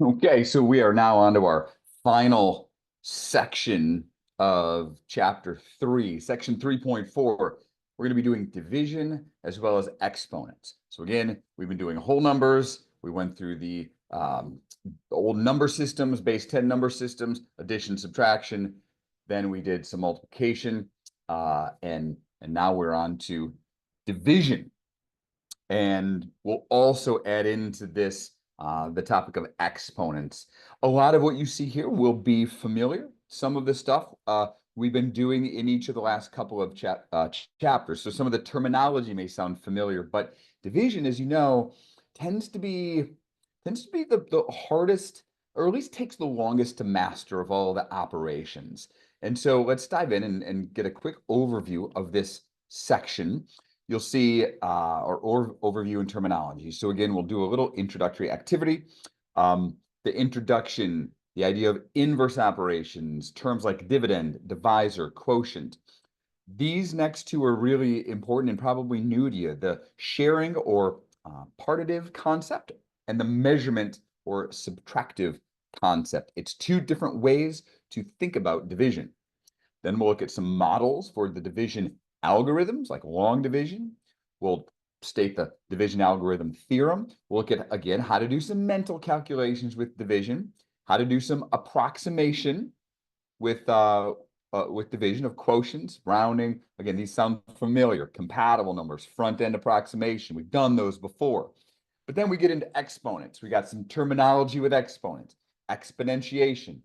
Okay, so we are now on to our final section of chapter 3, section 3.4. We're going to be doing division as well as exponents. So again, we've been doing whole numbers. We went through the old number systems, base 10 number systems, addition, subtraction. Then we did some multiplication, and now we're on to division. And we'll also add into this the topic of exponents. A lot of what you see here will be familiar. Some of the stuff we've been doing in each of the last couple of chapters. So some of the terminology may sound familiar, but division, as you know, tends to be the hardest, or at least takes the longest to master of all the operations. And so let's dive in and get a quick overview of this section. You'll see or overview and terminology. So again, we'll do a little introductory activity. The introduction, the idea of inverse operations, terms like dividend, divisor, quotient. These next two are really important and probably new to you. The sharing or partitive concept and the measurement or subtractive concept. It's two different ways to think about division. Then we'll look at some models for the division algorithms, like long division. We'll state the division algorithm theorem. We'll look at, again, how to do some mental calculations with division, how to do some approximation with division of quotients, rounding. Again, these sound familiar. Compatible numbers, front-end approximation. We've done those before. But then we get into exponents. We got some terminology with exponents, exponentiation,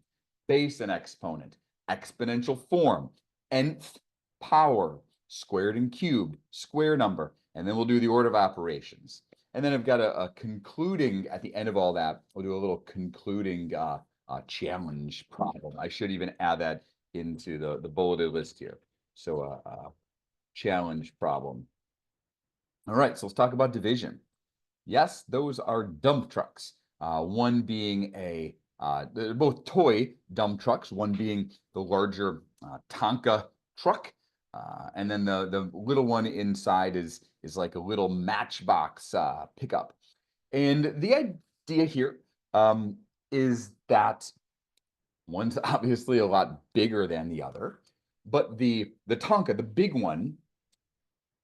base and exponent, exponential form, nth power, squared and cubed, square number, and then we'll do the order of operations. And then I've got a concluding, at the end of all that, we'll do a little concluding challenge problem. I should even add that into the bulleted list here. So challenge problem. All right, so let's talk about division. Yes, those are dump trucks. One being they're both toy dump trucks, one being the larger Tonka truck. And then the little one inside is like a little matchbox pickup. And the idea here is that one's obviously a lot bigger than the other, but the Tonka, the big one,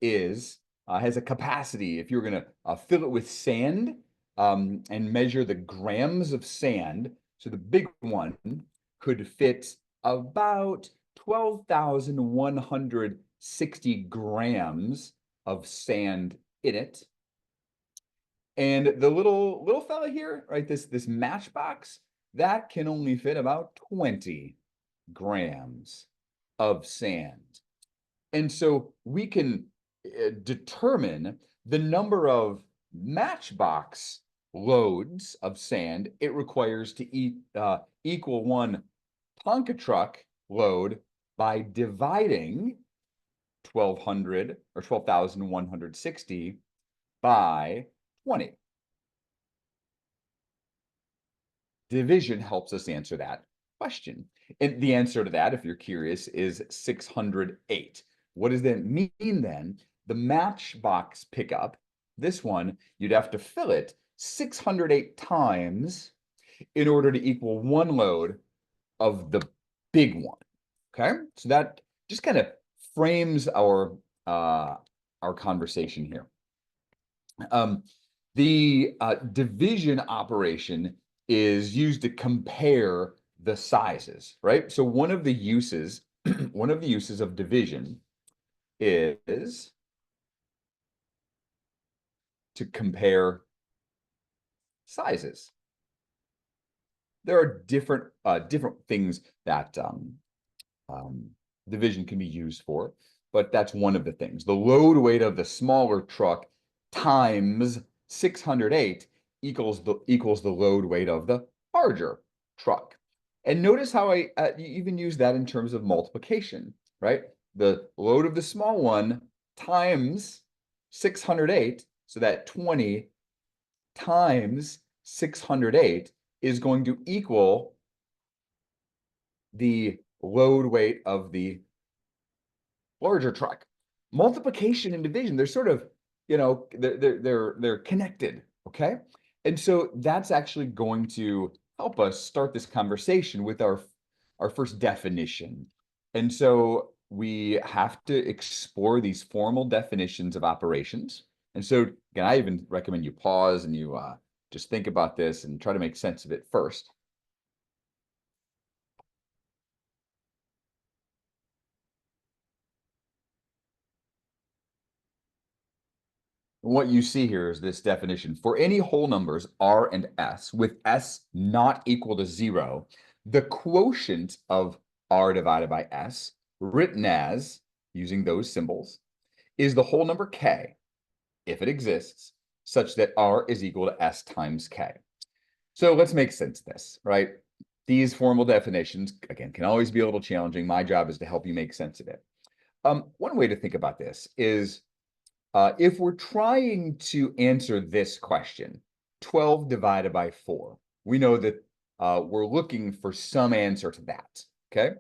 has a capacity. If you're going to fill it with sand and measure the grams of sand, so the big one could fit about 12,160 grams of sand in it. And the little fella here, right, this matchbox, that can only fit about 20 grams of sand. And so we can determine the number of matchbox loads of sand it requires to equal one Tonka truck load by dividing 1,200 or 12,160 by 20. Division helps us answer that question. And the answer to that, if you're curious, is 608. What does that mean then? The matchbox pickup, this one, you'd have to fill it 608 times in order to equal one load of the big one. Okay, so that just kind of frames our conversation here. The division operation is used to compare the sizes, right? So one of the uses of division is to compare sizes. There are different things that division can be used for, but that's one of the things. The load weight of the smaller truck times 608 equals the load weight of the larger truck. And notice how I even use that in terms of multiplication, right? The load of the small one times 608, so that 20 times 608 is going to equal the load weight of the larger truck. Multiplication and division, they're sort of, they're connected, okay? And so that's actually going to help us start this conversation with our first definition. And so we have to explore these formal definitions of operations. And so again, I even recommend you pause and you just think about this and try to make sense of it first. What you see here is this definition. For any whole numbers R and S, with S not equal to 0, the quotient of R divided by S, written as, using those symbols, is the whole number K, if it exists, such that R is equal to S times K. So let's make sense of this, right? These formal definitions, again, can always be a little challenging. My job is to help you make sense of it. One way to think about this is if we're trying to answer this question, 12 divided by 4, we know that we're looking for some answer to that, okay?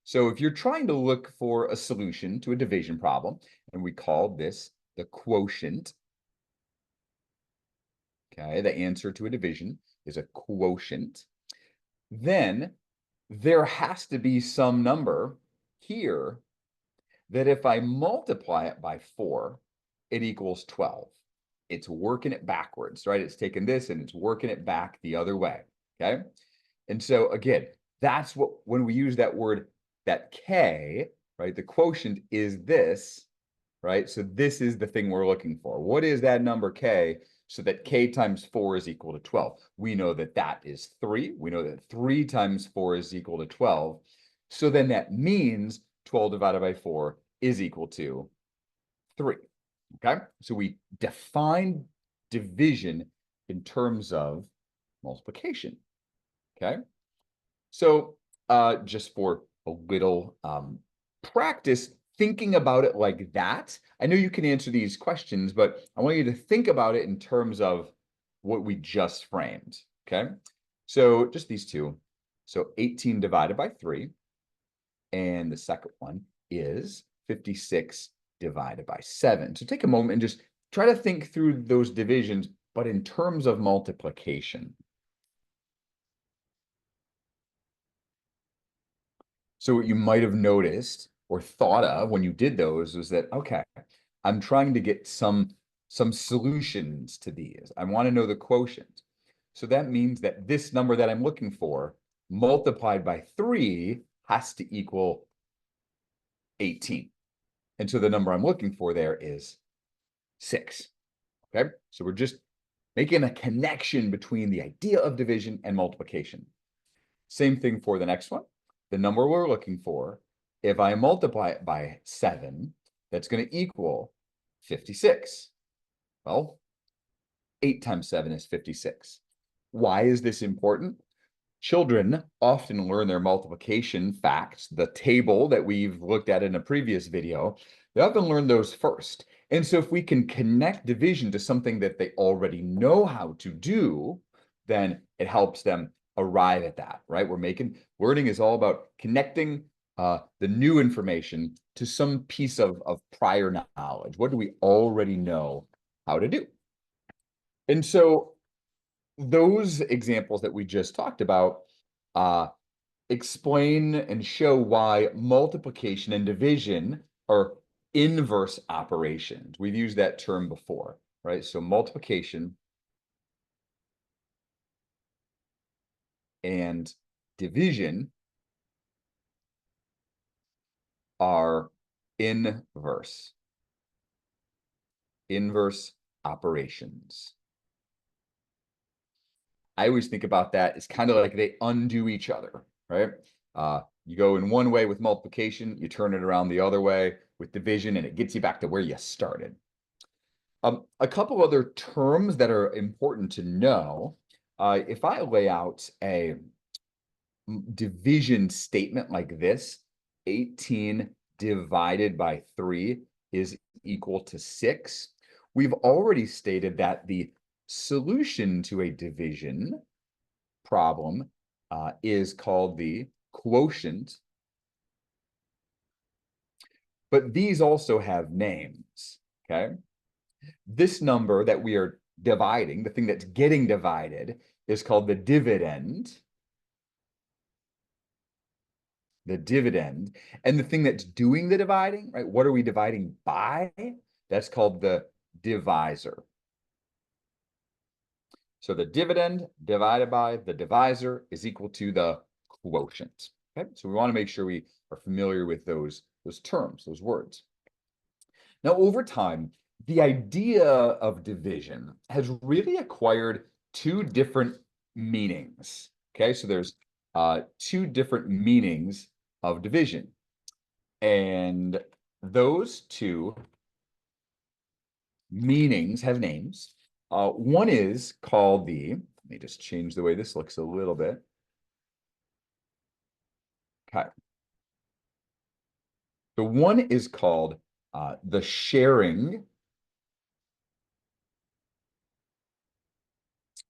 So if you're trying to look for a solution to a division problem, and we call this the quotient, okay, the answer to a division is a quotient, then there has to be some number here that if I multiply it by 4, it equals 12. It's working it backwards, right? It's taking this and it's working it back the other way, okay? And so again, that's what, when we use that word, that K, right? The quotient is this, right? So this is the thing we're looking for. What is that number K so that K times 4 is equal to 12? We know that that is 3. We know that 3 times 4 is equal to 12. So then that means 12 divided by 4 is equal to 3. Okay, so we define division in terms of multiplication. Okay, so just for a little practice thinking about it like that, I know you can answer these questions, but I want you to think about it in terms of what we just framed. Okay, so just these two. So 18 divided by 3, and the second one is 56 divided by 7. So take a moment and just try to think through those divisions, but in terms of multiplication. So what you might have noticed or thought of when you did those was that, okay, I'm trying to get some solutions to these. I want to know the quotient. So that means that this number that I'm looking for multiplied by 3 has to equal 18. And so the number I'm looking for there is 6. Okay, so we're just making a connection between the idea of division and multiplication. Same thing for the next one. The number we're looking for, if I multiply it by 7, that's going to equal 56. Well, 8 times 7 is 56. Why is this important? Children often learn their multiplication facts, the table that we've looked at in a previous video, they often learn those first. And so if we can connect division to something that they already know how to do, then it helps them arrive at that, right? Learning is all about connecting the new information to some piece of prior knowledge. What do we already know how to do? And so those examples that we just talked about explain and show why multiplication and division are inverse operations. We've used that term before, right? So multiplication and division are inverse operations. I always think about that as kind of like they undo each other, right? You go in one way with multiplication, you turn it around the other way with division, and it gets you back to where you started. A couple other terms that are important to know. If I lay out a division statement like this, 18 divided by 3 is equal to 6. We've already stated that the solution to a division problem is called the quotient. But these also have names, okay? This number that we are dividing, the thing that's getting divided, is called the dividend. The dividend. And the thing that's doing the dividing, right? What are we dividing by? That's called the divisor. So the dividend divided by the divisor is equal to the quotient. Okay, so we want to make sure we are familiar with those terms, those words. Now, over time, the idea of division has really acquired two different meanings. Okay, so there's two different meanings of division. And those two meanings have names. One is called let me just change the way this looks a little bit. Okay. The one is called the sharing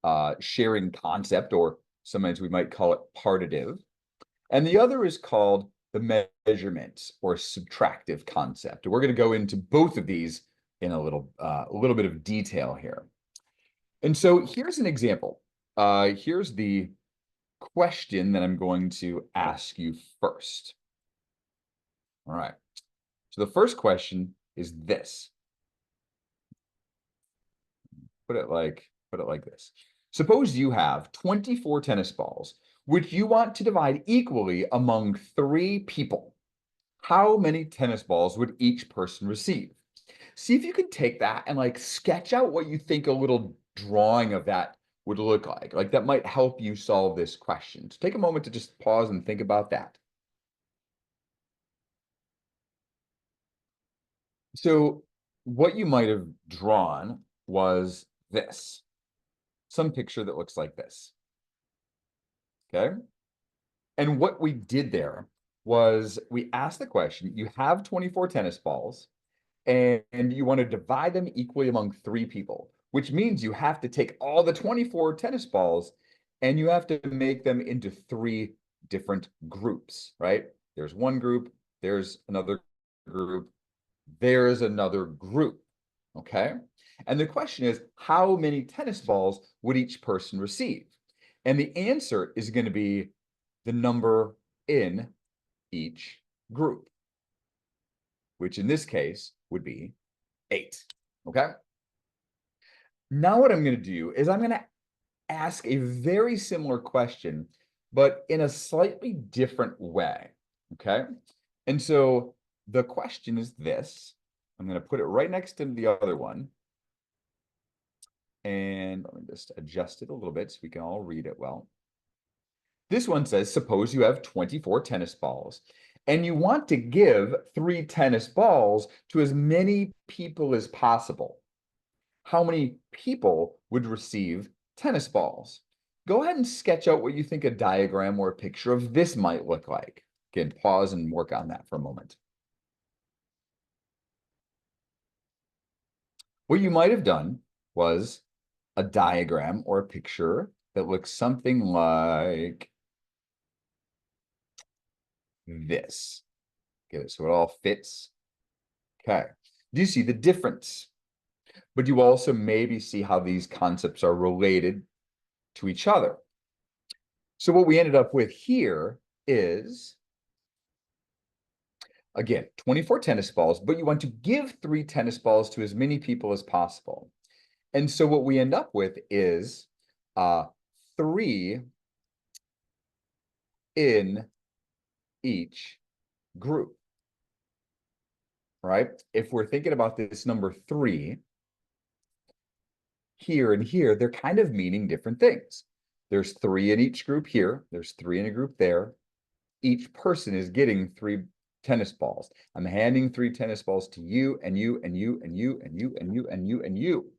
concept, or sometimes we might call it partitive. And the other is called the measurement or subtractive concept. We're going to go into both of these in a little bit of detail here. And so here's an example. Here's the question that I'm going to ask you first. All right. So the first question is this. Put it like this. Suppose you have 24 tennis balls, which you want to divide equally among 3 people. How many tennis balls would each person receive? See if you can take that and like sketch out what you think a little drawing of that would look like. Like that might help you solve this question. So take a moment to just pause and think about that. So what you might have drawn was this, some picture that looks like this. Okay. And what we did there was we asked the question, you have 24 tennis balls and you want to divide them equally among 3 people, which means you have to take all the 24 tennis balls and you have to make them into 3 different groups, right? There's one group, there's another group, there's another group, okay? And the question is, how many tennis balls would each person receive? And the answer is going to be the number in each group, which in this case would be 8, okay? Now what I'm going to do is I'm going to ask a very similar question, but in a slightly different way, okay? And so the question is this. I'm going to put it right next to the other one. And let me just adjust it a little bit so we can all read it well. This one says, suppose you have 24 tennis balls and you want to give 3 tennis balls to as many people as possible. How many people would receive tennis balls? Go ahead and sketch out what you think a diagram or a picture of this might look like. Again, pause and work on that for a moment. What you might have done was a diagram or a picture that looks something like this. Okay, so it all fits. Okay. Do you see the difference? But you also maybe see how these concepts are related to each other. So what we ended up with here is, again, 24 tennis balls, but you want to give 3 tennis balls to as many people as possible. And so what we end up with is 3 in each group, right? If we're thinking about this number 3, here and here, they're kind of meaning different things. There's 3 in each group here. There's 3 in a group there. Each person is getting 3 tennis balls. I'm handing 3 tennis balls to you and you and you and you and you and you and you and you.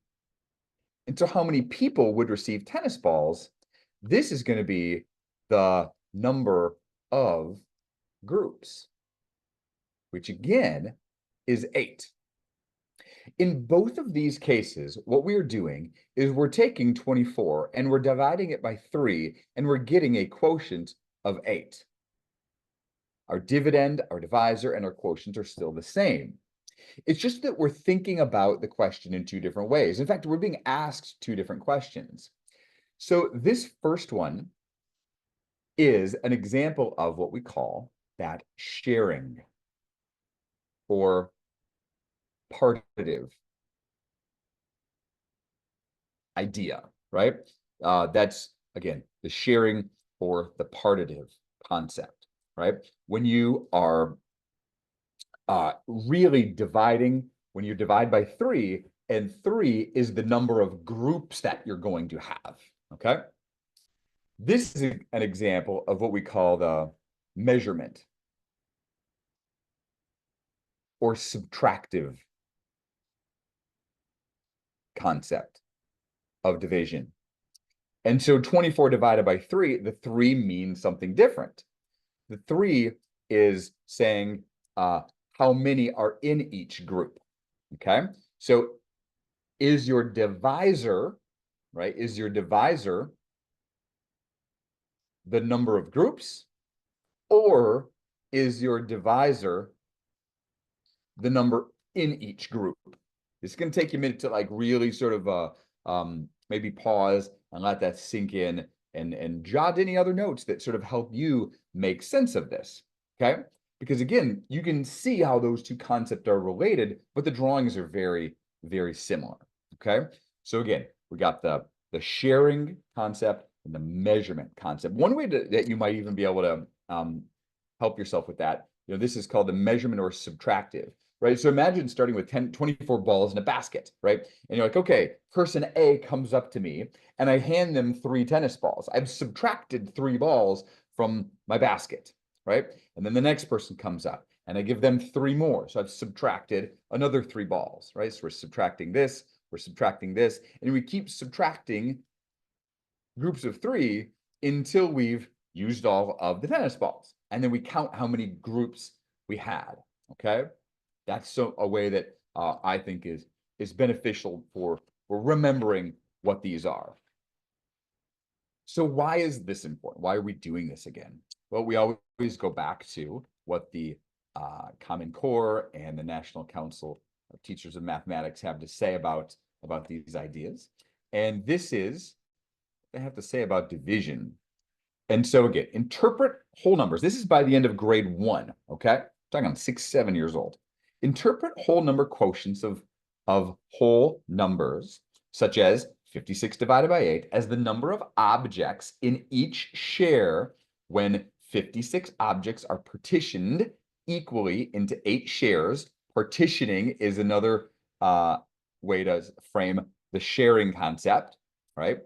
And so how many people would receive tennis balls? This is going to be the number of groups, which again is 8. In both of these cases, what we're doing is we're taking 24 and we're dividing it by 3 and we're getting a quotient of 8. Our dividend, our divisor, and our quotient are still the same. It's just that we're thinking about the question in 2 different ways. In fact, we're being asked 2 different questions. So this first one is an example of what we call that sharing or partitive idea, right? That's, again, the sharing or the partitive concept, right? When you are really dividing, when you divide by 3, and 3 is the number of groups that you're going to have, okay? This is an example of what we call the measurement or subtractive concept of division. And so 24 divided by 3, the 3 means something different. The 3 is saying how many are in each group, okay? So is your divisor, right? Is your divisor the number of groups, or is your divisor the number in each group? It's going to take you a minute to like really sort of maybe pause and let that sink in, and jot any other notes that sort of help you make sense of this, okay? Because again, you can see how those two concepts are related, but the drawings are very, very similar, okay? So again, we got the sharing concept and the measurement concept. One way that you might even be able to help yourself with that, this is called the measurement or subtractive, right? So imagine starting with 24 balls in a basket, right? And you're like, okay, person A comes up to me and I hand them 3 tennis balls. I've subtracted 3 balls from my basket, right? And then the next person comes up and I give them 3 more. So I've subtracted another 3 balls, right? So we're subtracting this, and we keep subtracting groups of 3 until we've used all of the tennis balls. And then we count how many groups we had, okay? That's a way that I think is beneficial for remembering what these are. So why is this important? Why are we doing this again? Well, we always go back to what the Common Core and the National Council of Teachers of Mathematics have to say about these ideas. And this is what they have to say about division. And so again, interpret whole numbers. This is by the end of grade 1, okay? I'm talking on 6, 7 years old. Interpret whole number quotients of whole numbers, such as 56 divided by 8, as the number of objects in each share when 56 objects are partitioned equally into 8 shares. Partitioning is another way to frame the sharing concept, right?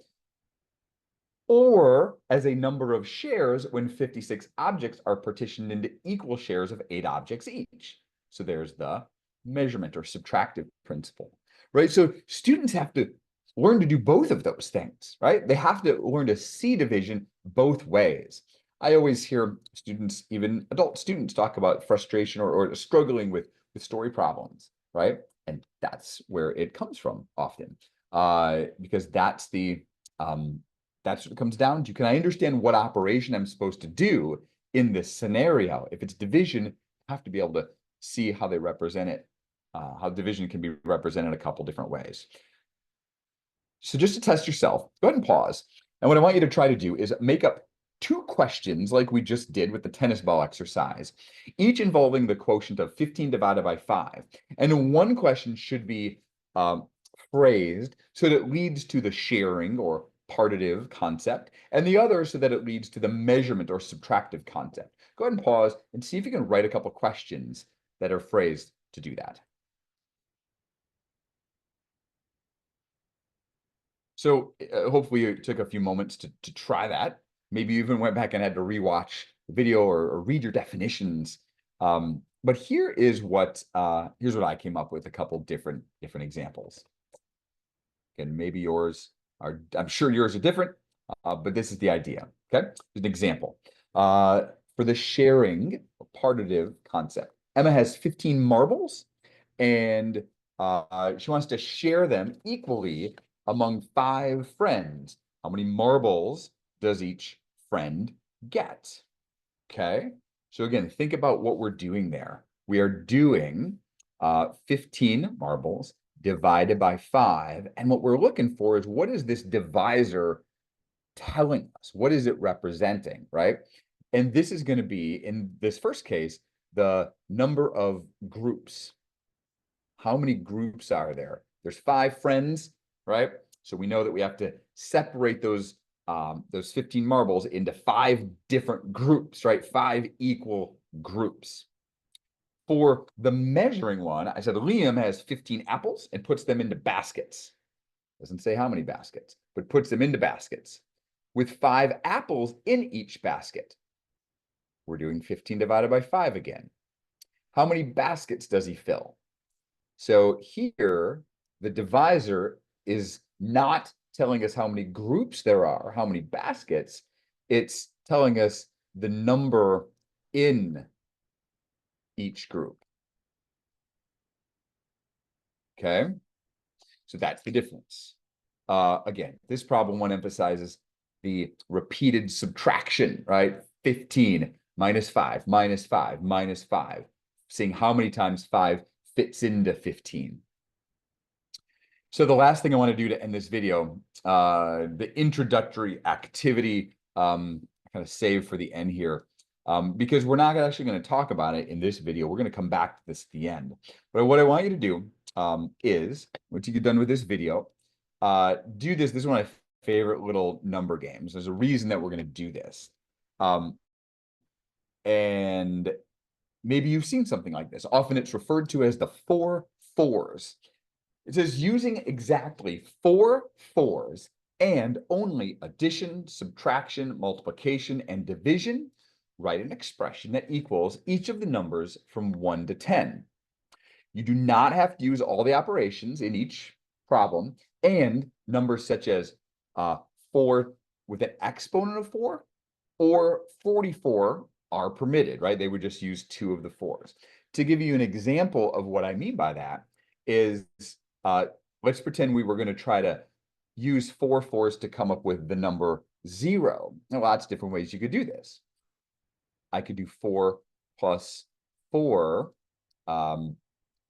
Or as a number of shares when 56 objects are partitioned into equal shares of 8 objects each. So there's the measurement or subtractive principle, right? So students have to learn to do both of those things, right? They have to learn to see division both ways. I always hear students, even adult students, talk about frustration or struggling with story problems, right? And that's where it comes from often, because that's what it comes down to. Can I understand what operation I'm supposed to do in this scenario? If it's division, I have to be able to see how they represent it, how division can be represented a couple different ways. So just to test yourself, go ahead and pause. And what I want you to try to do is make up 2 questions like we just did with the tennis ball exercise, each involving the quotient of 15 divided by 5. And one question should be phrased so that it leads to the sharing or partitive concept, and the other so that it leads to the measurement or subtractive concept. Go ahead and pause and see if you can write a couple questions that are phrased to do that. So hopefully you took a few moments to try that. Maybe you even went back and had to rewatch the video or read your definitions. But here's what I came up with, a couple different examples. And maybe yours are, I'm sure yours are different, but this is the idea, okay? An example. For the sharing partitive concept, Emma has 15 marbles, and she wants to share them equally among 5 friends. How many marbles does each friend get? Okay, so again, think about what we're doing there. We are doing 15 marbles divided by 5. And what we're looking for is, what is this divisor telling us? What is it representing, right? And this is going to be, in this first case, the number of groups. How many groups are there? There's 5 friends, right? So we know that we have to separate those 15 marbles into 5 different groups, right? 5 equal groups. For the measuring one, I said Liam has 15 apples and puts them into baskets. Doesn't say how many baskets, but puts them into baskets with 5 apples in each basket. We're doing 15 divided by 5 again. How many baskets does he fill? So here, the divisor is not telling us how many groups there are, how many baskets. It's telling us the number in each group. Okay, so that's the difference. Again, this problem one emphasizes the repeated subtraction, right? 15 minus 5, minus 5, minus 5. Seeing how many times 5 fits into 15. So the last thing I want to do to end this video, the introductory activity, kind of save for the end here, because we're not actually going to talk about it in this video. We're going to come back to this at the end. But what I want you to do is, once you get done with this video, do this. This is one of my favorite little number games. There's a reason that we're going to do this. And maybe you've seen something like this. Often it's referred to as the 4 fours. It says using exactly 4 fours and only addition, subtraction, multiplication, and division, write an expression that equals each of the numbers from 1 to 10. You do not have to use all the operations in each problem, and numbers such as 4 with an exponent of 4 or 44 are permitted, right? They would just use 2 of the 4s. To give you an example of what I mean by that is, let's pretend we were going to try to use 4 fours to come up with the number 0. There are lots of different ways you could do this. I could do 4 plus 4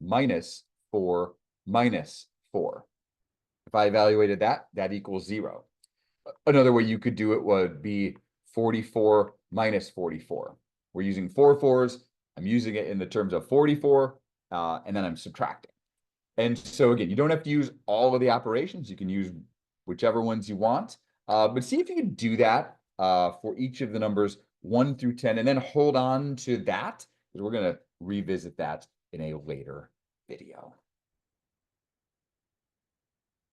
minus 4 minus 4. If I evaluated that, that equals 0. Another way you could do it would be 44 minus 44. We're using 4 fours. I'm using it in the terms of 44, and then I'm subtracting. And so again, you don't have to use all of the operations. You can use whichever ones you want. But see if you can do that for each of the numbers 1 through 10, and then hold on to that, because we're going to revisit that in a later video.